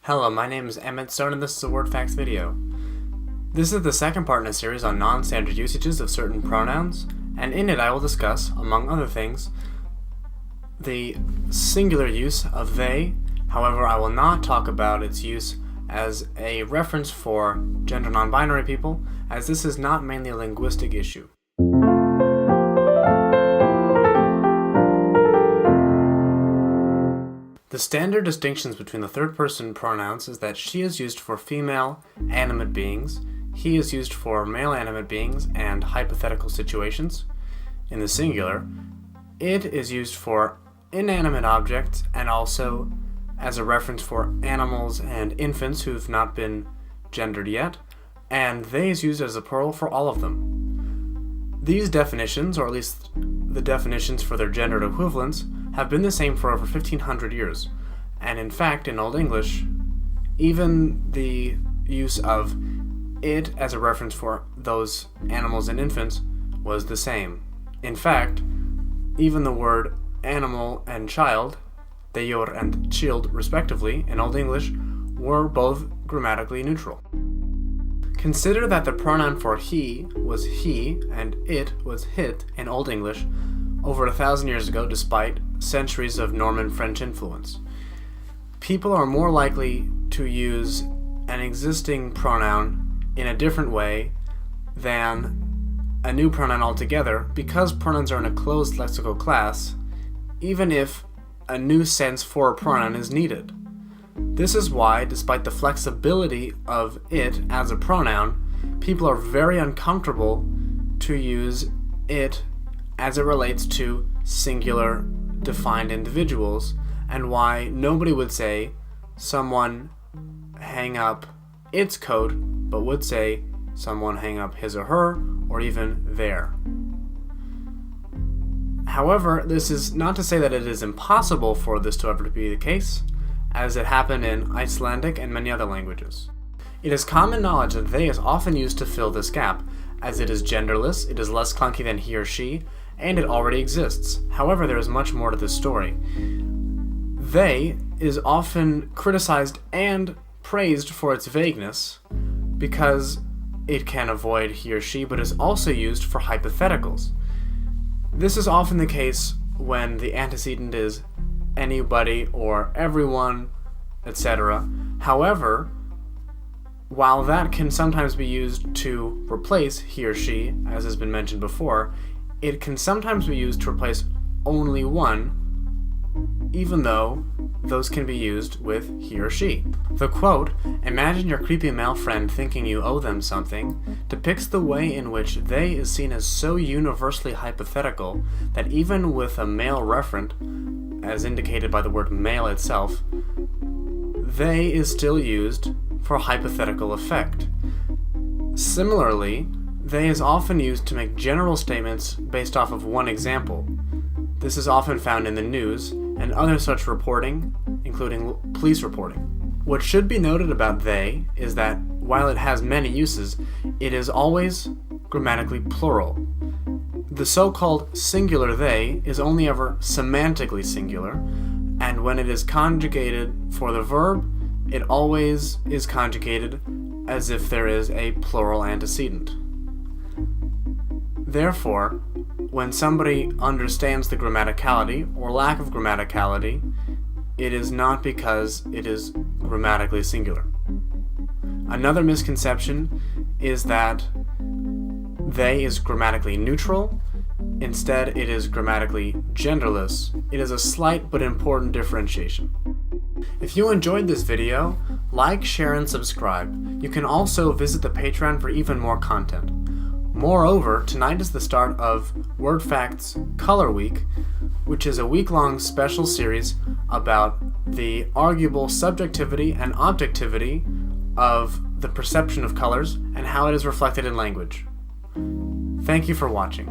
Hello, my name is Emmett Stone and this is a Word Facts video. This is the second part in a series on non-standard usages of certain pronouns, and in it I will discuss, among other things, the singular use of they. However, I will not talk about its use as a reference for gender non-binary people, as this is not mainly a linguistic issue. The standard distinctions between the third-person pronouns is that she is used for female animate beings, he is used for male animate beings and hypothetical situations. In the singular, it is used for inanimate objects and also as a reference for animals and infants who have not been gendered yet, and they is used as a plural for all of them. These definitions, or at least the definitions for their gendered equivalents, have been the same for over 1500 years, and in fact, in Old English, even the use of it as a reference for those animals and infants was the same. In fact, even the word animal and child, deor and child respectively, in Old English, were both grammatically neutral. Consider that the pronoun for he was he and it was hit in Old English over 1,000 years ago, despite centuries of Norman French influence. People are more likely to use an existing pronoun in a different way than a new pronoun altogether because pronouns are in a closed lexical class, even if a new sense for a pronoun is needed. This is why, despite the flexibility of it as a pronoun, people are very uncomfortable to use it as it relates to singular defined individuals, and why nobody would say someone hang up its coat, but would say someone hang up his or her, or even their. However, this is not to say that it is impossible for this to ever be the case, as it happened in Icelandic and many other languages. It is common knowledge that they is often used to fill this gap, as it is genderless, it is less clunky than he or she, and it already exists. However, there is much more to this story. They is often criticized and praised for its vagueness because it can avoid he or she, but is also used for hypotheticals. This is often the case when the antecedent is anybody or everyone, etc. However, while that can sometimes be used to replace he or she, as has been mentioned before, it can sometimes be used to replace only one, even though those can be used with he or she. The quote, "Imagine your creepy male friend thinking you owe them something," depicts the way in which they is seen as so universally hypothetical that even with a male referent, as indicated by the word male itself, they is still used for hypothetical effect. Similarly, they is often used to make general statements based off of one example. This is often found in the news and other such reporting, including police reporting. What should be noted about they is that while it has many uses, it is always grammatically plural. The so-called singular they is only ever semantically singular, and when it is conjugated for the verb, it always is conjugated as if there is a plural antecedent. Therefore, when somebody understands the grammaticality or lack of grammaticality, it is not because it is grammatically singular. Another misconception is that they is grammatically neutral. Instead, it is grammatically genderless. It is a slight but important differentiation. If you enjoyed this video, like, share, and subscribe. You can also visit the Patreon for even more content. Moreover, tonight is the start of Word Facts Color Week, which is a week-long special series about the arguable subjectivity and objectivity of the perception of colors and how it is reflected in language. Thank you for watching.